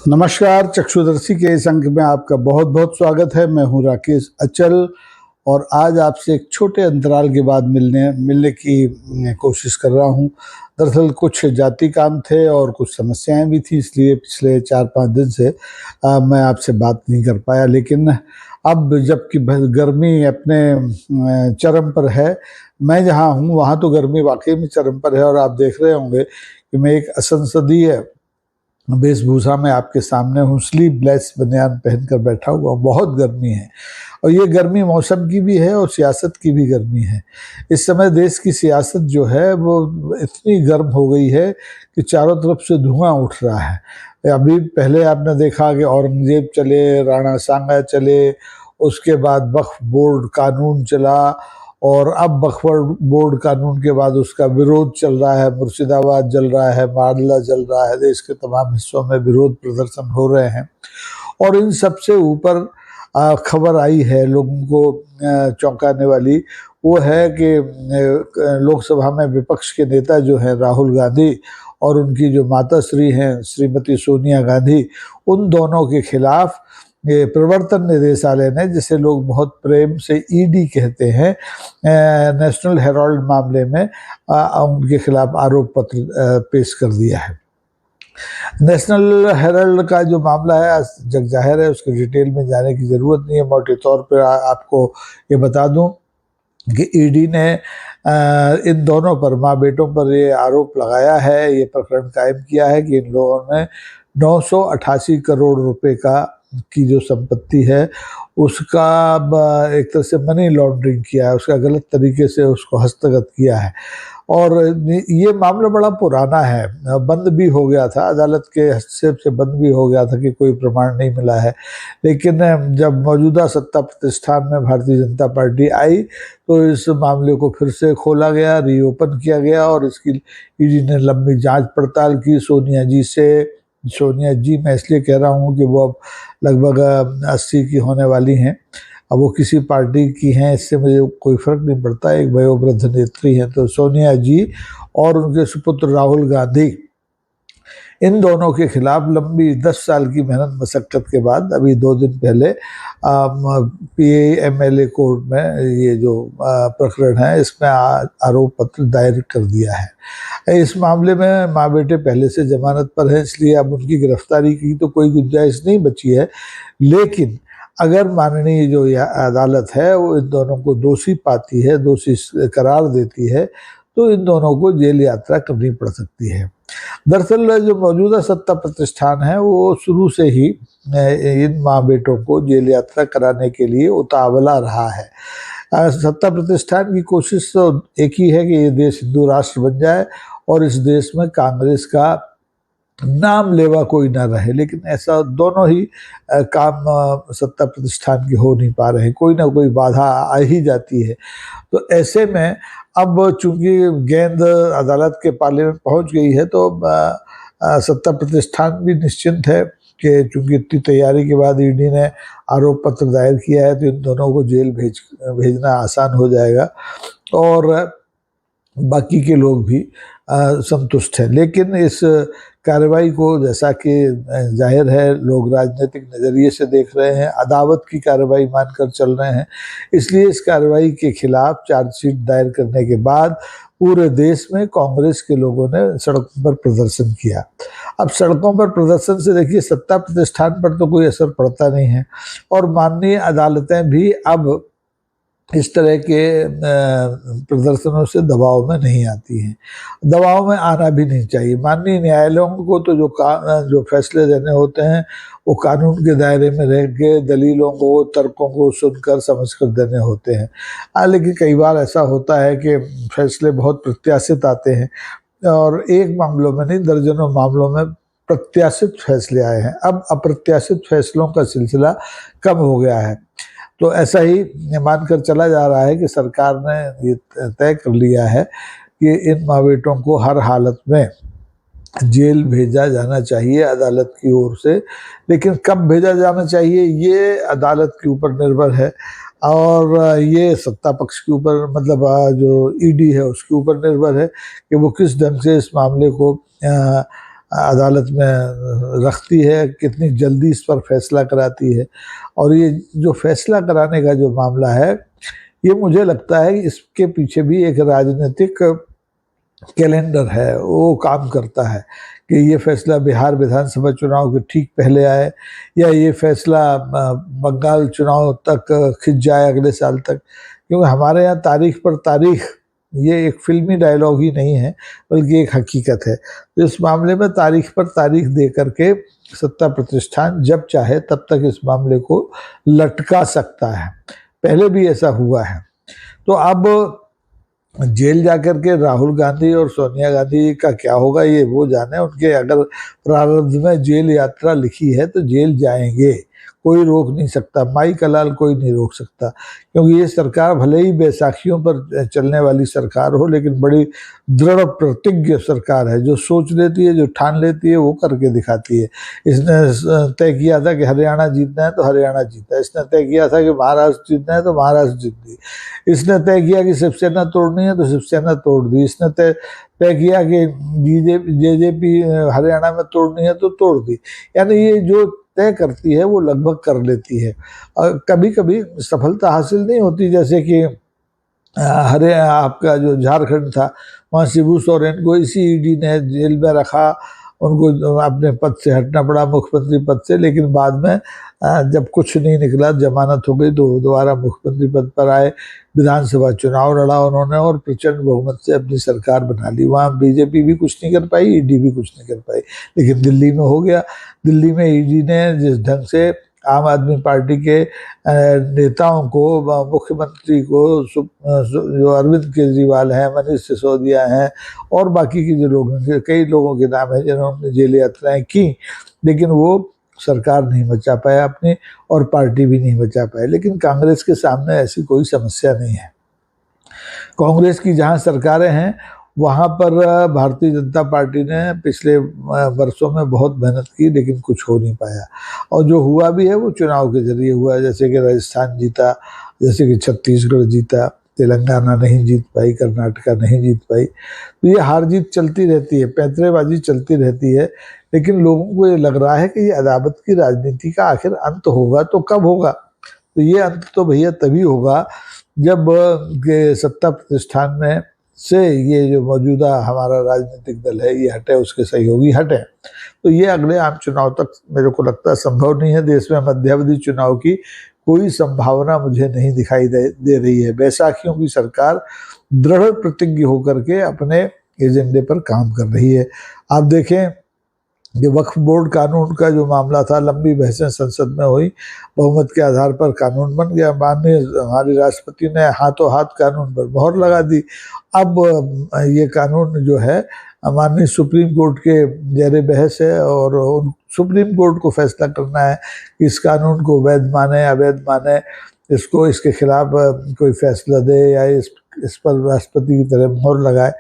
नमस्कार, चक्षुदर्शी के इस अंक में आपका बहुत बहुत स्वागत है। मैं हूं राकेश अचल और आज आपसे एक छोटे अंतराल के बाद मिलने की कोशिश कर रहा हूं। दरअसल कुछ जाति काम थे और कुछ समस्याएं भी थी, इसलिए पिछले 4-5 दिन से मैं आपसे बात नहीं कर पाया। लेकिन अब जबकि गर्मी अपने चरम पर है, मैं जहां हूं वहां तो गर्मी वाकई में चरम पर है और आप देख रहे होंगे कि मैं एक असंसदीय वेशभूषा में आपके सामने हूँ, स्लीवलेस बनियान पहनकर बैठा हुआ। बहुत गर्मी है और ये गर्मी मौसम की भी है और सियासत की भी गर्मी है। इस समय देश की सियासत जो है वो इतनी गर्म हो गई है कि चारों तरफ से धुआं उठ रहा है। अभी पहले आपने देखा कि औरंगजेब चले, राणा सांगा चले, उसके बाद वक्फ बोर्ड कानून चला और अब वक्फ बोर्ड कानून के बाद उसका विरोध चल रहा है। मुर्शिदाबाद जल रहा है, मामला जल रहा है, देश के तमाम हिस्सों में विरोध प्रदर्शन हो रहे हैं। और इन सबसे ऊपर खबर आई है लोगों को चौंकाने वाली, वो है कि लोकसभा में विपक्ष के नेता जो हैं राहुल गांधी और उनकी जो माताश्री हैं श्रीमती सोनिया गांधी, उन दोनों के खिलाफ ये प्रवर्तन निदेशालय ने, जिसे लोग बहुत प्रेम से ईडी कहते हैं, नेशनल हेराल्ड मामले में उनके खिलाफ आरोप पत्र पेश कर दिया है। नेशनल हेराल्ड का जो मामला है जग जाहिर है, उसके डिटेल में जाने की ज़रूरत नहीं है। मोटे तौर पर आपको ये बता दूं कि ईडी ने इन दोनों पर, माँ बेटों पर ये आरोप लगाया है, ये प्रकरण कायम किया है कि इन लोगों ने 988 करोड़ रुपए की जो संपत्ति है उसका एक तरह से मनी लॉन्ड्रिंग किया है, उसका गलत तरीके से उसको हस्तगत किया है। और ये मामला बड़ा पुराना है, बंद भी हो गया था, अदालत के हस्तक्षेप से बंद भी हो गया था कि कोई प्रमाण नहीं मिला है। लेकिन जब मौजूदा सत्ता प्रतिष्ठान में भारतीय जनता पार्टी आई तो इस मामले को फिर से खोला गया, रीओपन किया गया और इसकी ईडी ने लंबी जांच पड़ताल की सोनिया जी मैं इसलिए कह रहा हूँ कि वो अब लगभग 80 की होने वाली हैं। अब वो किसी पार्टी की हैं इससे मुझे कोई फर्क नहीं पड़ता, एक वयोवृद्ध नेत्री हैं। तो सोनिया जी और उनके सुपुत्र राहुल गांधी, इन दोनों के खिलाफ लंबी 10 साल की मेहनत मशक्कत के बाद अभी 2 दिन पहले PMLA कोर्ट में ये जो प्रकरण है इसमें आरोप पत्र दायर कर दिया है। इस मामले में माँ बेटे पहले से जमानत पर हैं, इसलिए अब उनकी गिरफ्तारी की तो कोई गुंजाइश नहीं बची है। लेकिन अगर माननीय जो अदालत है वो इन दोनों को दोषी पाती है, दोषी करार देती है, तो इन दोनों को जेल यात्रा करनी पड़ सकती है। दरअसल जो मौजूदा सत्ता प्रतिष्ठान है वो शुरू से ही इन माँ बेटों को जेल यात्रा कराने के लिए उतावला रहा है। सत्ता प्रतिष्ठान की कोशिश तो एक ही है कि ये देश हिंदू राष्ट्र बन जाए और इस देश में कांग्रेस का नाम लेवा कोई ना रहे। लेकिन ऐसा दोनों ही काम सत्ता प्रतिष्ठान के हो नहीं पा रहे, कोई ना कोई बाधा आ ही जाती है। तो ऐसे में अब चूंकि गेंद अदालत के पाले में पहुंच गई है तो सत्ता प्रतिष्ठान भी निश्चिंत है कि चूंकि इतनी तैयारी के बाद ईडी ने आरोप पत्र दायर किया है तो इन दोनों को जेल भेजना आसान हो जाएगा और बाकी के लोग भी संतुष्ट हैं। लेकिन इस कार्रवाई को, जैसा कि जाहिर है लोग राजनीतिक नज़रिए से देख रहे हैं, अदावत की कार्रवाई मानकर चल रहे हैं, इसलिए इस कार्रवाई के खिलाफ चार्जशीट दायर करने के बाद पूरे देश में कांग्रेस के लोगों ने सड़कों पर प्रदर्शन किया। अब सड़कों पर प्रदर्शन से देखिए सत्ता प्रतिष्ठान पर तो कोई असर पड़ता नहीं है और माननीय अदालतें भी अब इस तरह के प्रदर्शनों से दबाव में नहीं आती हैं, दबाव में आना भी नहीं चाहिए। माननीय न्यायालयों को तो जो फैसले देने होते हैं वो कानून के दायरे में रह के दलीलों को, तर्कों को सुनकर समझकर देने होते हैं। लेकिन कई बार ऐसा होता है कि फैसले बहुत प्रत्याशित आते हैं और एक मामलों में नहीं, दर्जनों मामलों में प्रत्याशित फैसले आए हैं। अब अप्रत्याशित फैसलों का सिलसिला कम हो गया है। तो ऐसा ही मानकर चला जा रहा है कि सरकार ने ये तय कर लिया है कि इन माँ बेटों को हर हालत में जेल भेजा जाना चाहिए अदालत की ओर से। लेकिन कब भेजा जाना चाहिए ये अदालत के ऊपर निर्भर है और ये सत्ता पक्ष के ऊपर, मतलब जो ईडी है उसके ऊपर निर्भर है कि वो किस ढंग से इस मामले को अदालत में रखती है, कितनी जल्दी इस पर फैसला कराती है। और ये जो फैसला कराने का जो मामला है, ये मुझे लगता है कि इसके पीछे भी एक राजनीतिक कैलेंडर है, वो काम करता है कि ये फैसला बिहार विधानसभा चुनाव के ठीक पहले आए, या ये फैसला बंगाल चुनाव तक खिंच जाए अगले साल तक। क्योंकि हमारे यहाँ तारीख पर तारीख, ये एक फिल्मी डायलॉग ही नहीं है बल्कि एक हकीकत है। तो इस मामले में तारीख पर तारीख दे करके सत्ता प्रतिष्ठान जब चाहे तब तक इस मामले को लटका सकता है। पहले भी ऐसा हुआ है। तो अब जेल जाकर के राहुल गांधी और सोनिया गांधी का क्या होगा ये वो जाने। उनके अगर प्रारब्ध में जेल यात्रा लिखी है तो जेल जाएंगे, कोई रोक नहीं सकता, माई का लाल कोई नहीं रोक सकता। क्योंकि ये सरकार भले ही बैसाखियों पर चलने वाली सरकार हो, लेकिन बड़ी दृढ़ प्रतिज्ञ सरकार है। जो सोच लेती है, जो ठान लेती है, वो करके दिखाती है। इसने तय किया था कि हरियाणा जीतना है तो हरियाणा जीता, इसने तय किया था कि महाराष्ट्र जीतना है तो महाराष्ट्र जीत दी, इसने तय किया कि शिवसेना तोड़नी है तो शिवसेना तोड़ दी, इसने तय किया कि जेजेपी हरियाणा में तोड़नी है तो तोड़ दी। यानी ये जो तय करती है वो लगभग कर लेती है। और कभी कभी सफलता हासिल नहीं होती, जैसे कि आपका जो झारखंड था, वहाँ शिबू सोरेन को इसी ईडी ने जेल में रखा, उनको अपने पद से हटना पड़ा, मुख्यमंत्री पद से। लेकिन बाद में जब कुछ नहीं निकला, जमानत हो गई, तो दोबारा मुख्यमंत्री पद पर आए, विधानसभा चुनाव लड़ा उन्होंने और प्रचंड बहुमत से अपनी सरकार बना ली। वहाँ बीजेपी भी कुछ नहीं कर पाई, ईडी भी कुछ नहीं कर पाई, लेकिन दिल्ली में हो गया। दिल्ली में ईडी ने जिस ढंग से आम आदमी पार्टी के नेताओं को, मुख्यमंत्री को, जो अरविंद केजरीवाल हैं, मनीष सिसोदिया हैं और बाकी के जो लोग हैं, कई लोगों के नाम हैं जिन्होंने जेल यात्राएं की, लेकिन वो सरकार नहीं बचा पाया अपनी और पार्टी भी नहीं बचा पाए। लेकिन कांग्रेस के सामने ऐसी कोई समस्या नहीं है। कांग्रेस की जहां सरकारें हैं वहां पर भारतीय जनता पार्टी ने पिछले वर्षों में बहुत मेहनत की, लेकिन कुछ हो नहीं पाया। और जो हुआ भी है वो चुनाव के जरिए हुआ है। जैसे कि राजस्थान जीता, जैसे कि छत्तीसगढ़ जीता, तेलंगाना नहीं जीत पाई, कर्नाटका नहीं जीत पाई। तो ये हार जीत चलती रहती है, पैंतरेबाजी चलती रहती है। लेकिन लोगों को ये लग रहा है कि ये अदावत की राजनीति का आखिर अंत होगा तो कब होगा। तो ये अंत तो भैया तभी होगा जब सत्ता प्रतिष्ठान में से ये जो मौजूदा हमारा राजनीतिक दल है ये हटे, उसके सहयोगी हटे। तो ये अगले आम चुनाव तक मेरे को लगता है संभव नहीं है। देश में मध्यावधि चुनाव की कोई संभावना मुझे नहीं दिखाई दे रही है। बैसाखियों की सरकार दृढ़ प्रतिज्ञ होकर के अपने एजेंडे पर काम कर रही है। आप देखें कि वक्फ बोर्ड कानून का जो मामला था, लंबी बहसें संसद में हुई, बहुमत के आधार पर कानून बन गया। माननीय हमारे राष्ट्रपति ने हाथों हाथ कानून पर मोहर लगा दी। अब ये कानून जो है माननीय सुप्रीम कोर्ट के जेरे बहस है और उन सुप्रीम कोर्ट को फैसला करना है कि इस कानून को वैध माने अवैध माने, इसको इसके खिलाफ कोई फैसला दे या इस पर राष्ट्रपति की तरह मोहर लगाए।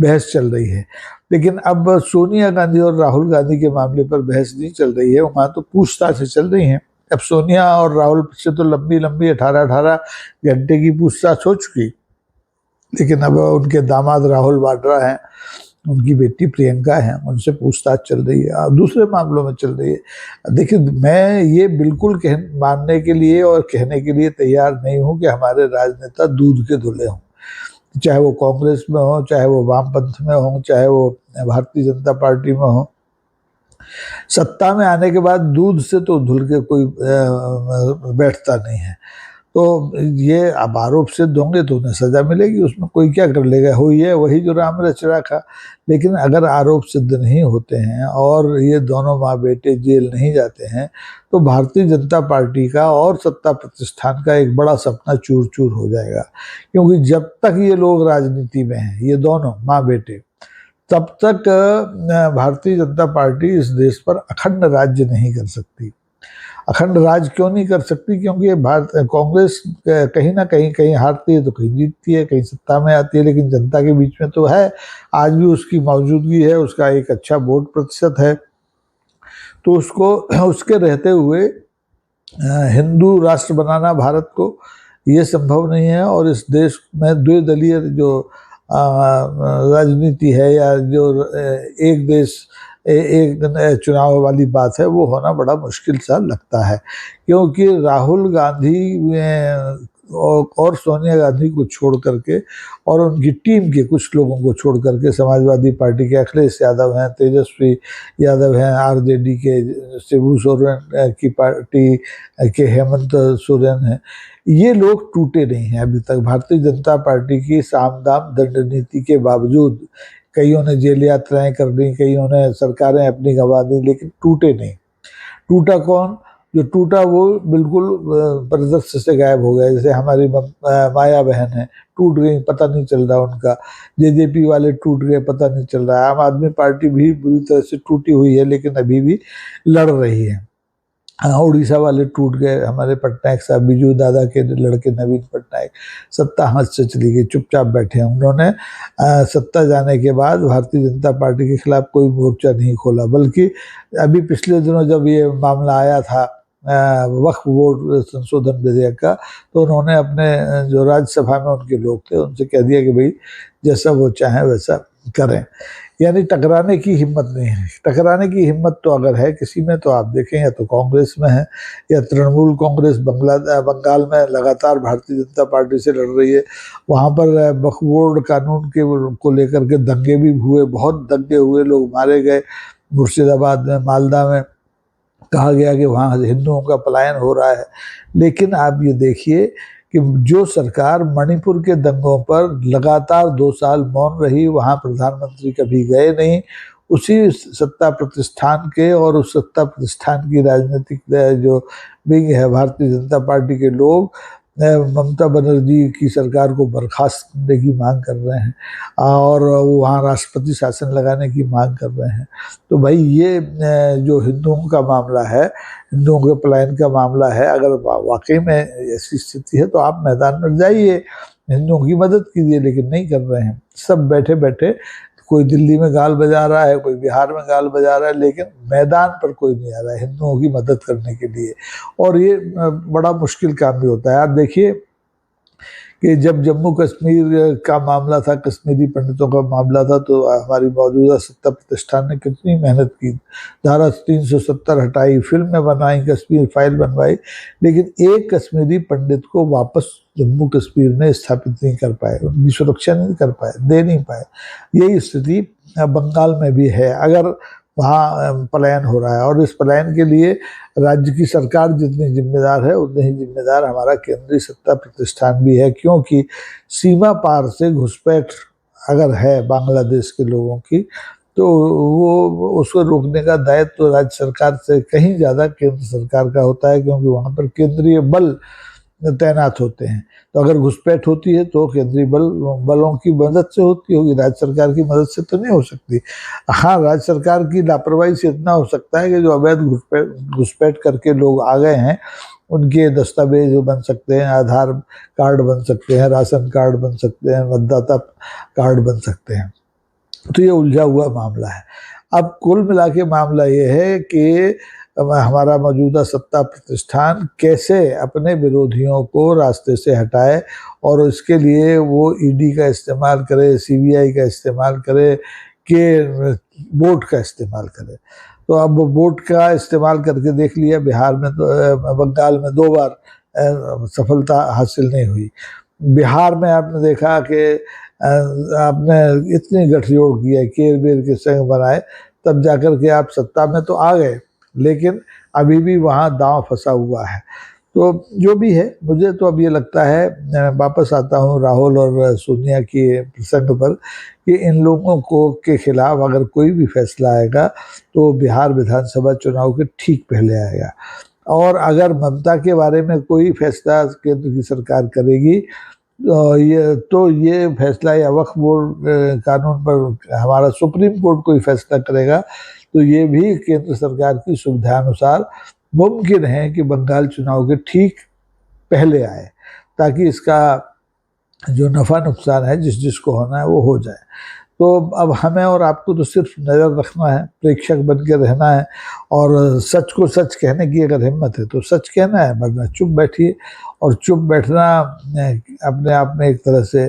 बहस चल रही है। लेकिन अब सोनिया गांधी और राहुल गांधी के मामले पर बहस नहीं चल रही है, वहाँ तो पूछताछें चल रही हैं। अब सोनिया और राहुल से तो लंबी लंबी 18-18 घंटे की पूछताछ हो चुकी, लेकिन अब उनके दामाद राहुल वाड्रा हैं, उनकी बेटी प्रियंका है, उनसे पूछताछ चल रही है, दूसरे मामलों में चल रही है। देखिए, मैं ये बिल्कुल मानने के लिए और कहने के लिए तैयार नहीं हूँ कि हमारे राजनेता दूध के धुले हों, चाहे वो कांग्रेस में हो, चाहे वो वामपंथ में हो, चाहे वो भारतीय जनता पार्टी में हो। सत्ता में आने के बाद दूध से तो धुल के कोई बैठता नहीं है। तो ये अब आरोप सिद्ध होंगे तो उन्हें सजा मिलेगी, उसमें कोई क्या कर लेगा। हुई है वही जो राम रच रखा। लेकिन अगर आरोप सिद्ध नहीं होते हैं और ये दोनों माँ बेटे जेल नहीं जाते हैं तो भारतीय जनता पार्टी का और सत्ता प्रतिष्ठान का एक बड़ा सपना चूर चूर हो जाएगा। क्योंकि जब तक ये लोग राजनीति में हैं, ये दोनों माँ बेटे, तब तक भारतीय जनता पार्टी इस देश पर अखंड राज्य नहीं कर सकती। अखंड राज क्यों नहीं कर सकती? क्योंकि भारत कांग्रेस कहीं ना कहीं हारती है तो कहीं जीतती है, कहीं सत्ता में आती है, लेकिन जनता के बीच में तो है। आज भी उसकी मौजूदगी है, उसका एक अच्छा वोट प्रतिशत है। तो उसको उसके रहते हुए हिंदू राष्ट्र बनाना भारत को ये संभव नहीं है। और इस देश में द्विदलीय जो राजनीति है या जो एक देश एक दिन चुनाव वाली बात है, वो होना बड़ा मुश्किल सा लगता है, क्योंकि राहुल गांधी और सोनिया गांधी को छोड़ करके और उनकी टीम के कुछ लोगों को छोड़ करके, समाजवादी पार्टी के अखिलेश यादव हैं, तेजस्वी यादव हैं, आरजेडी के शिबू सोरेन की पार्टी के हेमंत सोरेन हैं, ये लोग टूटे नहीं हैं अभी तक। भारतीय जनता पार्टी की साम दाम दंड नीति के बावजूद कईयों ने जेल यात्राएं कर दी, कईयों ने सरकारें अपनी गंवा दी, लेकिन टूटे नहीं। टूटा कौन? जो टूटा वो बिल्कुल परिदृश्य से गायब हो गया। जैसे हमारी माया बहन है, टूट गई, पता नहीं चल रहा उनका। जेजेपी वाले टूट गए, पता नहीं चल रहा। आम आदमी पार्टी भी बुरी तरह से टूटी हुई है, लेकिन अभी भी लड़ रही है। उड़ीसा वाले टूट गए, हमारे पटनायक साहब, बिजू दादा के लड़के नवीन पटनायक, सत्ता हाथ से चली गई, चुपचाप बैठे हैं। उन्होंने सत्ता जाने के बाद भारतीय जनता पार्टी के खिलाफ कोई मोर्चा नहीं खोला, बल्कि अभी पिछले दिनों जब ये मामला आया था वक्फ बोर्ड संशोधन विधेयक का, तो उन्होंने अपने जो राज्यसभा में उनके लोग थे उनसे कह दिया कि भाई जैसा वो चाहें वैसा करें। यानी टकराने की हिम्मत नहीं है। टकराने की हिम्मत तो अगर है किसी में, तो आप देखें या तो कांग्रेस में है, या तृणमूल कांग्रेस बंगाल में लगातार भारतीय जनता पार्टी से लड़ रही है। वहाँ पर वक्फ बोर्ड कानून के को लेकर के दंगे भी हुए, बहुत दंगे हुए, लोग मारे गए। मुर्शिदाबाद में, मालदा में कहा गया कि वहाँ हिंदुओं का पलायन हो रहा है। लेकिन आप ये देखिए कि जो सरकार मणिपुर के दंगों पर लगातार 2 साल मौन रही, वहाँ प्रधानमंत्री कभी गए नहीं। उसी सत्ता प्रतिष्ठान के और उस सत्ता प्रतिष्ठान की राजनीतिक जो विंग है भारतीय जनता पार्टी के लोग ममता बनर्जी की सरकार को बर्खास्त करने की मांग कर रहे हैं और वहाँ राष्ट्रपति शासन लगाने की मांग कर रहे हैं। तो भाई ये जो हिंदुओं का मामला है, हिंदुओं के पलायन का मामला है, अगर वाकई में ऐसी स्थिति है तो आप मैदान में जाइए, हिंदुओं की मदद कीजिए, लेकिन नहीं कर रहे हैं। सब बैठे बैठे, कोई दिल्ली में गाल बजा रहा है, कोई बिहार में गाल बजा रहा है, लेकिन मैदान पर कोई नहीं आ रहा है हिंदुओं की मदद करने के लिए। और ये बड़ा मुश्किल काम भी होता है। आप देखिए कि जब जम्मू कश्मीर का मामला था, कश्मीरी पंडितों का मामला था, तो हमारी मौजूदा सत्ता प्रतिष्ठान ने कितनी मेहनत की, धारा 370 हटाई, फिल्में बनाई, कश्मीर फाइल बनवाई, लेकिन एक कश्मीरी पंडित को वापस जम्मू कश्मीर में स्थापित नहीं कर पाए, उनकी सुरक्षा नहीं कर पाए, दे नहीं पाए। यही स्थिति बंगाल में भी है। अगर वहाँ पलायन हो रहा है, और इस पलायन के लिए राज्य की सरकार जितनी जिम्मेदार है उतनी ही जिम्मेदार हमारा केंद्रीय सत्ता प्रतिष्ठान भी है, क्योंकि सीमा पार से घुसपैठ अगर है बांग्लादेश के लोगों की, तो वो उसको रोकने का दायित्व तो राज्य सरकार से कहीं ज़्यादा केंद्र सरकार का होता है, क्योंकि वहाँ पर केंद्रीय बल तैनात होते हैं। तो अगर घुसपैठ होती है तो केंद्रीय बलों की मदद से होती होगी, राज्य सरकार की मदद से तो नहीं हो सकती। हाँ, राज्य सरकार की लापरवाही से इतना हो सकता है कि जो अवैध घुसपैठ करके लोग आ गए हैं उनके दस्तावेज बन सकते हैं, आधार कार्ड बन सकते हैं, राशन कार्ड बन सकते हैं, मतदाता कार्ड बन सकते हैं। तो ये उलझा हुआ मामला है। अब कुल मिला के मामला ये है कि हमारा मौजूदा सत्ता प्रतिष्ठान कैसे अपने विरोधियों को रास्ते से हटाए, और इसके लिए वो ईडी का इस्तेमाल करे, सीबीआई का इस्तेमाल करे, कि वोट का इस्तेमाल करे। तो अब वोट का इस्तेमाल करके देख लिया, बिहार में तो बंगाल में 2 बार सफलता हासिल नहीं हुई। बिहार में आपने देखा कि आपने इतनी गठजोड़ की है, केर बेर के संग बनाए, तब जाकर के आप सत्ता में तो आ गए, लेकिन अभी भी वहाँ दांव फंसा हुआ है। तो जो भी है, मुझे तो अब ये लगता है, वापस आता हूँ राहुल और सोनिया के प्रसंग पर, कि इन लोगों को के खिलाफ अगर कोई भी फैसला आएगा तो बिहार विधानसभा चुनाव के ठीक पहले आएगा। और अगर ममता के बारे में कोई फैसला केंद्र की सरकार करेगी तो ये फैसला, या वक्फ बोर्ड कानून पर हमारा सुप्रीम कोर्ट कोई फैसला करेगा, तो ये भी केंद्र सरकार की सुविधानुसार मुमकिन है कि बंगाल चुनाव के ठीक पहले आए, ताकि इसका जो नफ़ा नुकसान है जिसको होना है वो हो जाए। तो अब हमें और आपको तो सिर्फ नज़र रखना है, प्रेक्षक बन के रहना है, और सच को सच कहने की अगर हिम्मत है तो सच कहना है, वरना चुप बैठिए। और चुप बैठना अपने आप में एक तरह से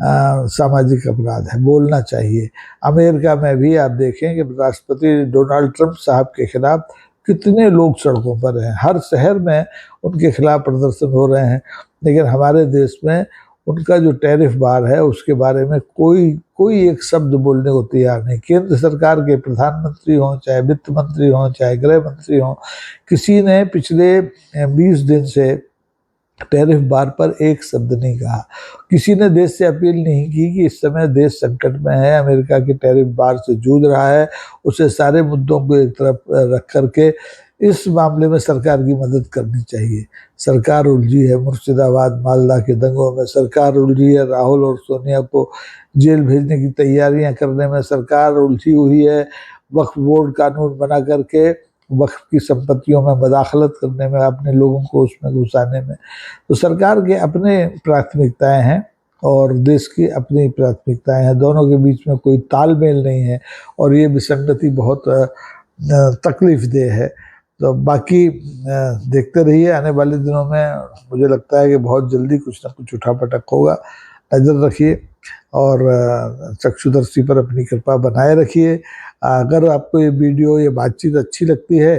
सामाजिक अपराध है, बोलना चाहिए। अमेरिका में भी आप देखें कि राष्ट्रपति डोनाल्ड ट्रंप साहब के खिलाफ कितने लोग सड़कों पर हैं, हर शहर में उनके खिलाफ प्रदर्शन हो रहे हैं, लेकिन हमारे देश में उनका जो टैरिफ बार है उसके बारे में कोई एक शब्द बोलने को तैयार नहीं। केंद्र सरकार के प्रधानमंत्री हों, चाहे वित्त मंत्री हों, चाहे गृह मंत्री हों, किसी ने पिछले 20 दिन से टैरिफ बार पर एक शब्द नहीं कहा। किसी ने देश से अपील नहीं की कि इस समय देश संकट में है, अमेरिका के टैरिफ बार से जूझ रहा है, उसे सारे मुद्दों को एक तरफ रख करके इस मामले में सरकार की मदद करनी चाहिए। सरकार उलझी है, मुर्शिदाबाद मालदा के दंगों में सरकार उलझी है, राहुल और सोनिया को जेल भेजने की तैयारियां करने में सरकार उलझी हुई है, वक्फ बोर्ड कानून बना करके वक्फ की संपत्तियों में मदाखलत करने में, अपने लोगों को उसमें घुसाने में। तो सरकार के अपने प्राथमिकताएं हैं और देश की अपनी प्राथमिकताएं हैं, दोनों के बीच में कोई तालमेल नहीं है और ये विसंगति बहुत तकलीफ देह है। तो बाकी देखते रहिए, आने वाले दिनों में मुझे लगता है कि बहुत जल्दी कुछ ना कुछ उठापटक होगा। नज़र रखिए और चक्षुदर्शी पर अपनी कृपा बनाए रखिए। अगर आपको ये वीडियो, ये बातचीत अच्छी लगती है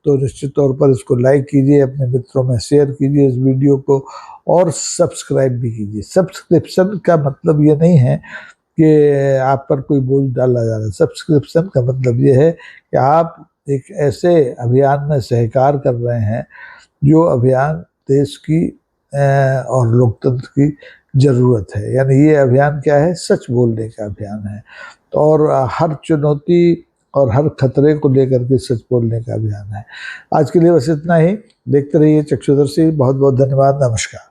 तो निश्चित तौर पर इसको लाइक कीजिए, अपने मित्रों में शेयर कीजिए इस वीडियो को और सब्सक्राइब भी कीजिए। सब्सक्रिप्शन का मतलब ये नहीं है कि आप पर कोई बोझ डाला जा रहा है। सब्सक्रिप्शन का मतलब ये है कि आप एक ऐसे अभियान में सहकार कर रहे हैं जो अभियान देश की और लोकतंत्र की ज़रूरत है। यानी ये अभियान क्या है? सच बोलने का अभियान है और हर चुनौती और हर खतरे को लेकर के सच बोलने का अभियान है। आज के लिए बस इतना ही। देखते रहिए चक्षुदर्शी। बहुत बहुत धन्यवाद। नमस्कार।